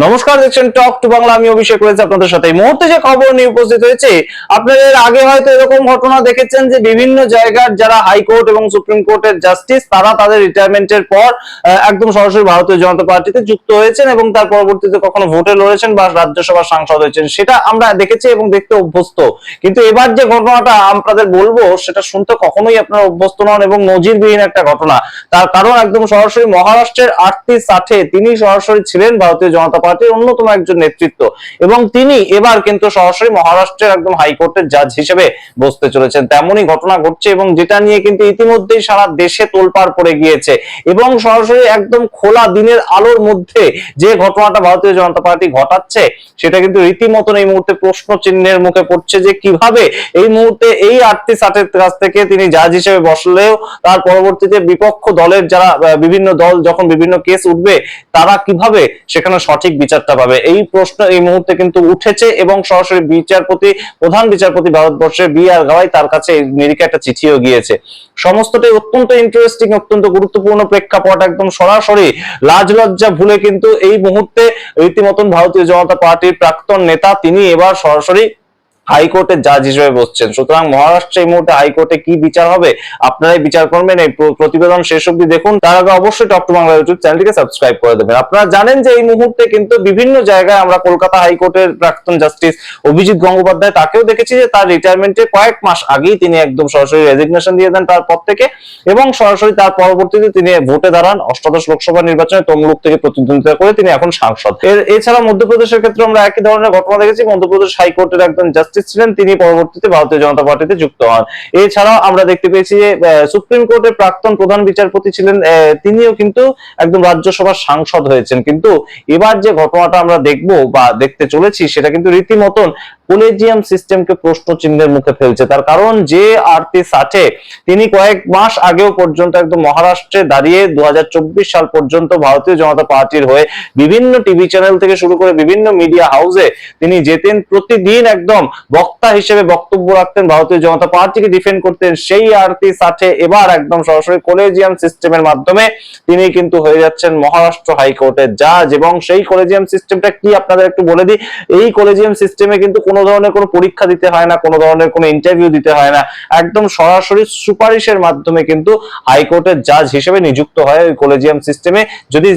নমস্কার, দেখছেন talk to Bangla. আমি অভিষেক রয়েছে আপনাদের সাথে। এই মুহূর্তে যে খবর নিয়ে উপস্থিত হয়েছে, আপনাদের আগে হয়তো এরকম ঘটনা দেখেছেন যে বিভিন্ন জায়গার যারা হাইকোর্ট এবং সুপ্রিম কোর্টের জাস্টিস তারা তাদের রিটায়ারমেন্টের পর একদম সরাসরি ভারতীয় জনতা পার্টিতে যুক্ত হয়েছেন এবং তার পরবর্তীতে কখনো ভোটে লড়েছেন বা রাজ্যসভার সাংসদ হয়েছেন, সেটা আমরা দেখেছি এবং দেখতে অভ্যস্ত। কিন্তু এবার যে ঘটনাটা আপনাদের বলবো সেটা শুনতে কখনোই আপনারা অভ্যস্ত নন এবং নজিরবিহীন একটা ঘটনা। তার কারণ একদম সরাসরি মহারাষ্ট্রের আটটি সাথে তিনি সরাসরি ছিলেন ভারতীয় জনতা পার্টির অন্যতম একজন নেতৃত্ব এবং তিনি এবার কিন্তু সরাসরি মহারাষ্ট্রের একদম হাইকোর্টের জাজ হিসেবে বসতে চলেছেন। তেমনই ঘটনা ঘটছে এবং যেটা নিয়ে কিন্তু ইতিমধ্যেই সারা দেশে তোলপাড় পড়ে গিয়েছে এবং সরাসরি একদম খোলা দিনের আলোর মধ্যে যে ঘটনাটা ভারতীয় জনতা পার্টি ঘটাচ্ছে সেটা কিন্তু রীতিমতন এই মুহূর্তে প্রশ্ন চিহ্নের মুখে পড়ছে যে কিভাবে এই মুহূর্তে এই আটটি সাটের কাছ থেকে তিনি জাজ হিসেবে বসলেও তার পরবর্তীতে বিপক্ষ দলের যারা বিভিন্ন দল যখন বিভিন্ন কেস উঠবে তারা কিভাবে সেখানে সঠিক বিচারটা পাবে, এই প্রশ্ন এই মুহূর্তে কিন্তু উঠেছে এবং সরাসরি প্রধান বিচারপতি ভারতবর্ষের বি আর গাওয়াই তার কাছে এই নিরিখে একটা চিঠিও গিয়েছে। সমস্তটাই অত্যন্ত ইন্টারেস্টিং, অত্যন্ত গুরুত্বপূর্ণ প্রেক্ষাপট। একদম সরাসরি লাজ লজ্জা ভুলে কিন্তু এই মুহূর্তে রীতিমতন ভারতীয় জনতা পার্টির প্রাক্তন নেতা তিনি এবার সরাসরি হাইকোর্টের জাজ হিসেবে বসছেন। সুতরাং মহারাষ্ট্রে এই মুহূর্তে হাইকোর্টে কি বিচার হবে আপনারাই বিচার করবেন। এই প্রতিবেদন শেষ অবধি দেখুন। তার আগে অবশ্যই টক টু বাংলা ইউটিউব চ্যানেলটিকে সাবস্ক্রাইব করে দেবেন। আপনারা জানেন যে এই মুহূর্তে কিন্তু বিভিন্ন জায়গায় আমরা কলকাতা হাইকোর্টের প্রাক্তন জাস্টিস অভিজিৎ গঙ্গোপাধ্যায় তাকেও দেখেছি যে তার রিটায়ারমেন্টের কয়েক মাস আগেই তিনি একদম সরাসরি রেজিগনেশন দিয়ে দেন তার পদ থেকে এবং সরাসরি তার পরবর্তীতে তিনি ভোটে দাঁড়ান। অষ্টাদশ লোকসভা নির্বাচনে তমলুক থেকে প্রতিদ্বন্দ্বিতা করে তিনি এখন সাংসদ। এছাড়া মধ্যপ্রদেশের ক্ষেত্রে আমরা একই ধরনের ঘটনা দেখেছি। মধ্যপ্রদেশ হাইকোর্টের একজন জাস্টিস ছিলেন, তিনি পরবর্তীতে ভারতীয় জনতা পার্টিতে যুক্ত হন। এছাড়াও আমরা দেখতে পেয়েছি যে সুপ্রিম কোর্টের প্রাক্তন প্রধান বিচারপতি ছিলেন, তিনিও কিন্তু একদম রাজ্যসভার সাংসদ হয়েছেন। কিন্তু এবার যে ঘটনাটা আমরা দেখবো বা দেখতে চলেছি সেটা কিন্তু রীতিমতন কলেজিয়াম সিস্টেমকে প্রশ্ন চিহ্নের মুখে ফেলছে। তার কারণ যে আরতি সাঠে তিনি কয়েক মাস আগেও পর্যন্ত একদম মহারাষ্ট্রে দাঁড়িয়ে 2024 সাল পর্যন্ত ভারতীয় জনতা পার্টির হয়ে বিভিন্ন টিভি চ্যানেল থেকে শুরু করে বিভিন্ন মিডিয়া হাউসে তিনি যেতেন, প্রতিদিন একদম বক্তা হিসেবে বক্তব্য রাখতেন, ভারতীয় জনতা পার্টিকে ডিফেন্ড করতেন। সেই আরতি সাঠে এবার একদম সরাসরি কলেজিয়াম সিস্টেমের মাধ্যমে তিনি কিন্তু হয়ে যাচ্ছেন মহারাষ্ট্র হাইকোর্টের জাজ। এবং সেই কলেজিয়াম সিস্টেমটা কি আপনাদের একটু বলে দিই। এই কলেজিয়াম সিস্টেমে কিন্তু কোনো ধরনের কোনো পরীক্ষা দিতে হয় না, কোনো ধরনের কোনো ইন্টারভিউ দিতে হয় না, একদম সরাসরি সুপারিশের মাধ্যমে কিন্তু হাইকোর্টের জাজ হিসেবে নিযুক্ত হয় ওই কলেজিয়াম সিস্টেমে যদি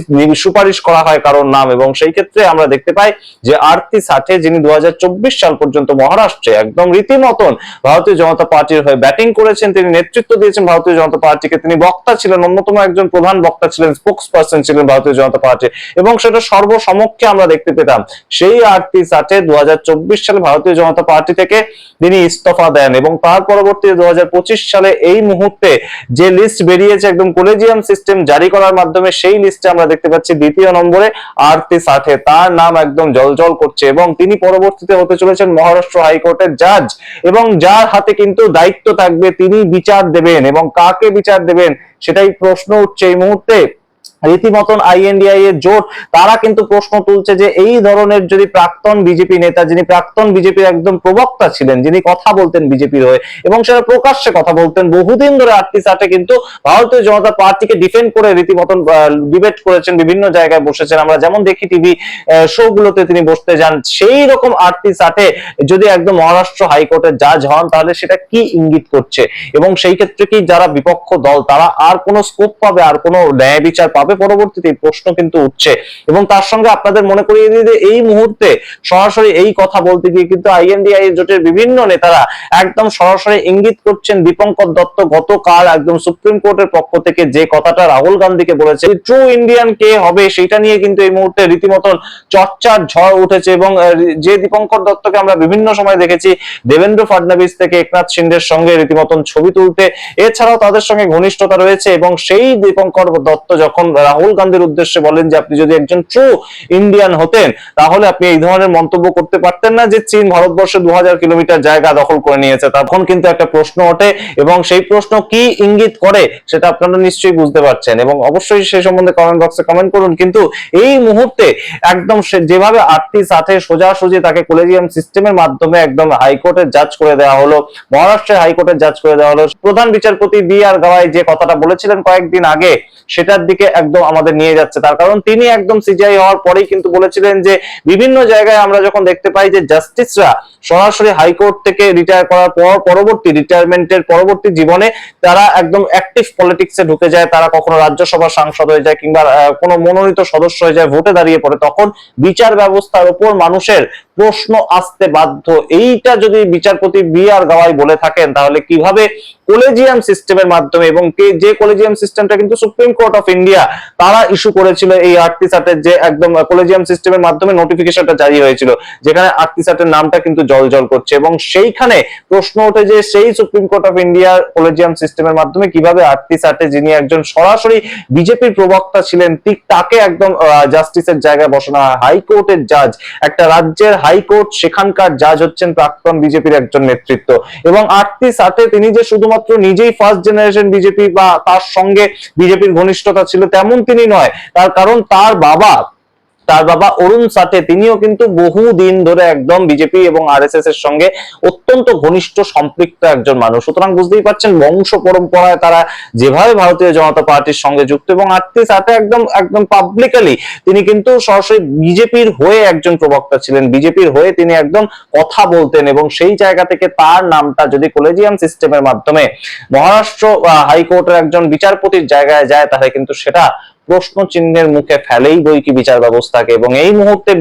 সুপারিশ করা হয় কারোর নাম। এবং সেই ক্ষেত্রে আমরা দেখতে পাই যে আরতি সাঠে যিনি 2024 সাল পর্যন্ত মহারাষ্ট্রে একদম রীতিমতন ভারতীয় জনতা পার্টির হয়ে ব্যাটিং করেছেন, তিনি নেতৃত্ব দিয়েছেন ভারতীয় জনতা পার্টিকে, তিনি বক্তা ছিলেন, অন্যতম একজন প্রধান বক্তা ছিলেন, স্পোকস পার্সন ছিলেন ভারতীয় জনতা পার্টির এবং সেটা সর্বসমক্ষে আমরা দেখতে পেতাম। সেই আরতি সাঠে 2024 সালে ভারতীয় জনতা পার্টি থেকে তিনি ইস্তফা দেন এবং তার পরবর্তীতে 2025 সালে এই মুহূর্তে যে লিস্ট বেরিয়েছে একদম কলেজিয়াম সিস্টেম জারি করার মাধ্যমে, সেই লিস্টে আমরা দেখতে পাচ্ছি দ্বিতীয় নম্বরে আরতি সাঠে, তার নাম একদম জলজল করছে এবং তিনি পরবর্তীতে হতে চলেছেন মহারাষ্ট্র হাইকোর্টের জাজ এবং যার হাতে কিন্তু দায়িত্ব থাকবে তিনি বিচার দেবেন এবং কাকে বিচার দেবেন সেটাই প্রশ্ন উঠছে এই মুহূর্তে। রীতিমতন আইএনডিআই এর জোট তারা কিন্তু প্রশ্ন তুলছে যে এই ধরনের যদি প্রাক্তন বিজেপি নেতা, যিনি প্রাক্তন বিজেপির একদম প্রবক্তা ছিলেন, যিনি কথা বলতেন বিজেপির হয়ে এবং সেটা প্রকাশ্যে কথা বলতেন, বহুদিন ধরে আরতি সাঠে কিন্তু ভারতীয় জনতা পার্টিকে ডিফেন্ড করে রীতিমতন ডিবেট করেছেন, বিভিন্ন জায়গায় বসেছেন, আমরা যেমন দেখি টিভি শো গুলোতে তিনি বসতে যান। সেই রকম আরতি সাঠে যদি একদম মহারাষ্ট্র হাইকোর্টের জাজ হন তাহলে সেটা কি ইঙ্গিত করছে এবং সেই ক্ষেত্রে কি যারা বিপক্ষ দল তারা আর কোনো স্কোপ পাবে, আর কোনো ন্যায় বিচার পাবে পরবর্তীতে, প্রশ্ন কিন্তু উঠছে। এবং তার সঙ্গে আপনাদের মনে করিয়ে দিই যে এই মুহূর্তে সরাসরি এই কথা বলতে গিয়ে কিন্তু আইএনডিআই জোটের বিভিন্ন নেতারা একদম সরাসরি ইঙ্গিত করছেন দীপঙ্কর দত্ত গতকাল একদম সুপ্রিম কোর্টের পক্ষ থেকে যে কথাটা রাহুল গান্ধীকে বলেছে ট্রু ইন্ডিয়ান কে হবে সেটা নিয়ে কিন্তু এই মুহূর্তে রীতিমতন চর্চার ঝড় উঠেছে। এবং যে দীপঙ্কর দত্তকে আমরা বিভিন্ন সময় দেখেছি দেবেন্দ্র ফাডনবিস থেকে একনাথ শিন্ডের সঙ্গে রীতিমতন ছবি তুলতে, এছাড়াও তাদের সঙ্গে ঘনিষ্ঠতা রয়েছে এবং সেই দীপঙ্কর দত্ত যখন রাহুল গান্ধীর উদ্দেশ্যে বলেন যে আপনি যদি একজন ট্রু ইন্ডিয়ান হতেন তাহলে আপনি এই ধরনের মন্তব্য করতে পারতেন না যে চীন ভারতবর্ষে 2000 কিলোমিটার জায়গা দখল করে নিয়েছে, তখন কিন্তু একটা প্রশ্ন ওঠে এবং সেই প্রশ্ন কি ইঙ্গিত করে সেটা আপনারা নিশ্চয়ই বুঝতে পারছেন এবং অবশ্যই সেই সম্বন্ধে কমেন্ট বক্সে কমেন্ট করুন। কিন্তু এই মুহূর্তে একদম যেভাবে আরতি সাঠে সোজাসুজি তাকে কলেজিয়াম সিস্টেমের মাধ্যমে একদম হাইকোর্টের জাজ করে দেওয়া হলো, মহারাষ্ট্রের হাইকোর্টের জাজ করে দেওয়া হলো, প্রধান বিচারপতি বি আর গাওয়াই যে কথাটা বলেছিলেন কয়েকদিন আগে সেটার দিকে একদম আমাদের নিয়ে যাচ্ছে। তার কারণ তিনি একদম সিজিআই হওয়ার পরেই কিন্তু বলেছিলেন যে বিভিন্ন জায়গায় আমরা যখন দেখতে পাই যে জাস্টিসরা সরাসরি হাইকোর্ট থেকে রিটায়ার করার পর পরবর্তী রিটায়ারমেন্টের পরবর্তী জীবনে তারা একদম অ্যাক্টিভ পলিটিক্সে ঢুকে যায়, তারা কখনো রাজ্যসভার সাংসদ হয়ে যায় কিংবা কোনো মনোনীত সদস্য হয়ে যায়, ভোটে দাঁড়িয়ে পড়ে, তখন বিচার ব্যবস্থার উপর মানুষের প্রশ্ন আসতে বাধ্য। এইটা যদি বিচারপতি বি আর গাওয়াই বলে থাকেন, তাহলে কিভাবে কলেজিয়াম সিস্টেমের মাধ্যমে, এবং যে কলেজিয়াম সিস্টেমটা কিন্তু সুপ্রিম কোর্ট অফ ইন্ডিয়া তারা ইস্যু করেছিল এই আর্টিসাটের, যে একদম কলেজিয়াম সিস্টেমের মাধ্যমে নোটিফিকেশনটা জারি হয়েছিল, যেখানে আর্টিসাটের নামটা কিন্তু জল করছে, এবং সেইখানে প্রশ্ন ওঠে যে সেই সুপ্রিম কোর্ট অফ ইন্ডিয়ার কলেজিয়াম সিস্টেমের মাধ্যমে কিভাবে আর্টিসাটে, যিনি একজন সরাসরি বিজেপির প্রবক্তা ছিলেন, ঠিক তাকে একদম জাস্টিসের জায়গায় বসানো হয়। হাইকোর্টের জাজ, একটা রাজ্যের হাইকোর্ট, সেখানকার জাজ হচ্ছেন প্রাক্তন বিজেপির একজন নেতৃত্ব, এবং আর্টিসাটে তিনি যে শুধুমাত্র নিজেই ফার্স্ট জেনারেশন বিজেপি বা তার সঙ্গে বিজেপির ঘনিষ্ঠতা ছিল তেমন তিনি নয়, তার কারণ তার বাবা অরুণ সাঠে তিনিও কিন্তু বহু দিন ধরে একদম বিজেপি এবং আরএসএস এর সঙ্গে অত্যন্ত ঘনিষ্ঠ সম্পৃক্ত একজন মানুষ। সুতরাং বুঝতেই পারছেন বংশ পরম্পরায় তারা যেভাবে ভারতীয় জনতা পার্টির সঙ্গে যুক্ত, এবং আর্থিক সাথে একদম পাবলিকালি তিনি কিন্তু সরাসরি বিজেপির হয়ে একজন প্রবক্তা ছিলেন, বিজেপির হয়ে তিনি একদম কথা বলতেন, এবং সেই জায়গা থেকে তার নামটা যদি কলেজিয়াম সিস্টেমের মাধ্যমে মহারাষ্ট্র হাইকোর্টের একজন বিচারপতির জায়গায় যায়, তাহলে কিন্তু সেটা প্রশ্ন চিহ্নের মুখে ফেলেই বই কি বিচার ব্যবস্থাকে। এবং এই মুহূর্তে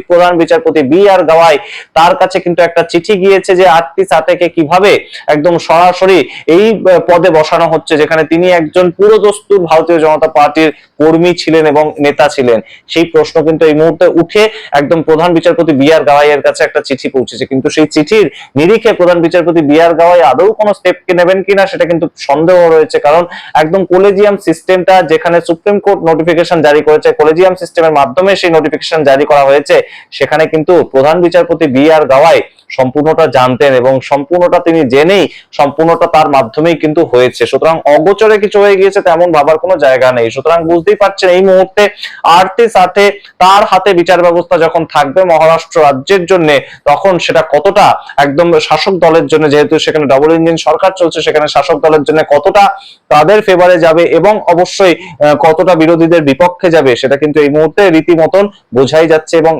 প্রধান বিচারপতি বি আর গাওয়াই, তার কাছে কিন্তু একটা চিঠি গিয়েছে যে আর্টিসাটেকে কিভাবে একদম সরাসরি এই পদে বসানো হচ্ছে, যেখানে তিনি একজন পুরোদস্তুর ভারতীয় জনতা পার্টির কর্মী ছিলেন এবং নেতা ছিলেন। সেই প্রশ্ন কিন্তু এই মুহূর্তে উঠে একদম প্রধান বিচারপতি বি আর গাওয়াইয়ের কাছে একটা চিঠি পৌঁছেছে, কিন্তু সেই চিঠির নিরিখে প্রধান বিচারপতি বি আর গাওয়াই আদৌ কোনো স্টেপ নেবেন কিনা সেটা কিন্তু সন্দেহ রয়েছে। কারণ একদম কলেজিয়াম সিস্টেমটা, যেখানে সুপ্রিম কোর্ট নোটিফিকেশন জারি করেছে, কলেজিয়াম সিস্টেমের মাধ্যমে সেই নোটিফিকেশন জারি করা হয়েছে, সেখানে কিন্তু প্রধান বিচারপতি বি আর গাওয়াই সম্পূর্ণটা জানতেন, এবং সম্পূর্ণটা তিনি জেনেই সম্পূর্ণটা তার মাধ্যমেই কিন্তু হয়েছে। সুতরাং অগোচরে কিছু হয়ে গিয়েছে তেমন ভাবার কোনো জায়গা নেই। সুতরাং বুঝতেই পারছেন এই মুহূর্তে সাথে তার হাতে বিচার ব্যবস্থা যখন থাকবে মহারাষ্ট্র রাজ্যের জন্য, তখন সেটা কতটা একদম শাসক দলের জন্য, যেহেতু সেখানে ডবল ইঞ্জিন সরকার চলছে, সেখানে শাসক দলের জন্য কতটা তাদের ফেভারে যাবে এবং অবশ্যই কতটা বিরোধীদের বিপক্ষে যাবে, সেটা কিন্তু এই মুহূর্তে রীতিমতন বোঝাই যাচ্ছে, এবং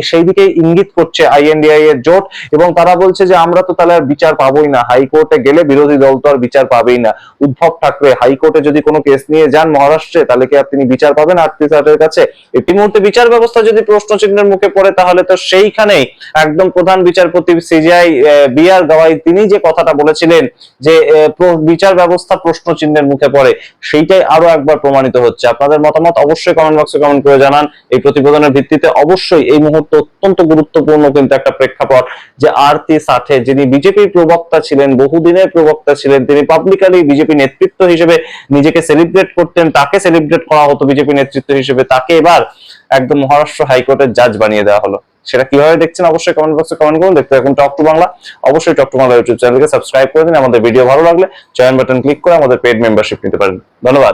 সেই দিকে ইঙ্গিত করছে আইএনডিআই এর জোট। এবং তারা বলছে যে আমরা তো তাহলে আর বিচার পাবোই না, হাইকোর্টে গেলে বিরোধী দল তো আর বিচার পাবেই না। উদ্ধব ঠাকরে হাইকোর্টে যদি কোনো কেস নিয়ে যান মহারাষ্ট্রে, তাহলে কি আর তিনি বিচার পাবেন আর্টিসাটের কাছে? এই মুহূর্তে বিচার ব্যবস্থা যদি প্রশ্ন চিহ্নের মুখে পড়ে, তাহলে তো সেইখানেই একদম প্রধান বিচারপতি সিজিআই বি আর গাওয়াই তিনি যে কথাটা বলেছিলেন যে বিচার ব্যবস্থা প্রশ্ন চিহ্নের মুখে পড়ে, সেইটাই আরো একবার প্রমাণিত হচ্ছে। আপনাদের মতামত অবশ্যই কমেন্ট বক্সে কমেন্ট করে জানান। এই প্রতিবেদনের ভিত্তিতে অবশ্যই এই মুহূর্তে অত্যন্ত গুরুত্বপূর্ণ কিন্তু একটা প্রেক্ষাপট যে আর্টিসাটে, যিনি বিজেপির প্রবক্তা ছিলেন, বহুদিনের প্রবক্তা ছিলেন, তিনি পাবলিকালি বিজেপি নেতৃত্ব হিসেবে নিজেকে সেলিব্রেট করতেন, তাকে সেলিব্রেট করা হতো বিজেপি নেতৃত্ব হিসেবে, তাকে এবার একদম মহারাষ্ট্র হাইকোর্টের জাজ বানিয়ে দেওয়া হলো। সেটা কিভাবে দেখছেন অবশ্যই কমেন্ট বক্সে কমেন্ট করুন। দেখতে থাকুন টক টু বাংলা। অবশ্যই টক টু বাংলা ইউটিউব চ্যানেলকে সাবস্ক্রাইব করে দিন। আমাদের ভিডিও ভালো লাগলে জয়েন বাটন ক্লিক করে আমাদের পেইড মেম্বারশিপ নিতে পারেন। ধন্যবাদ।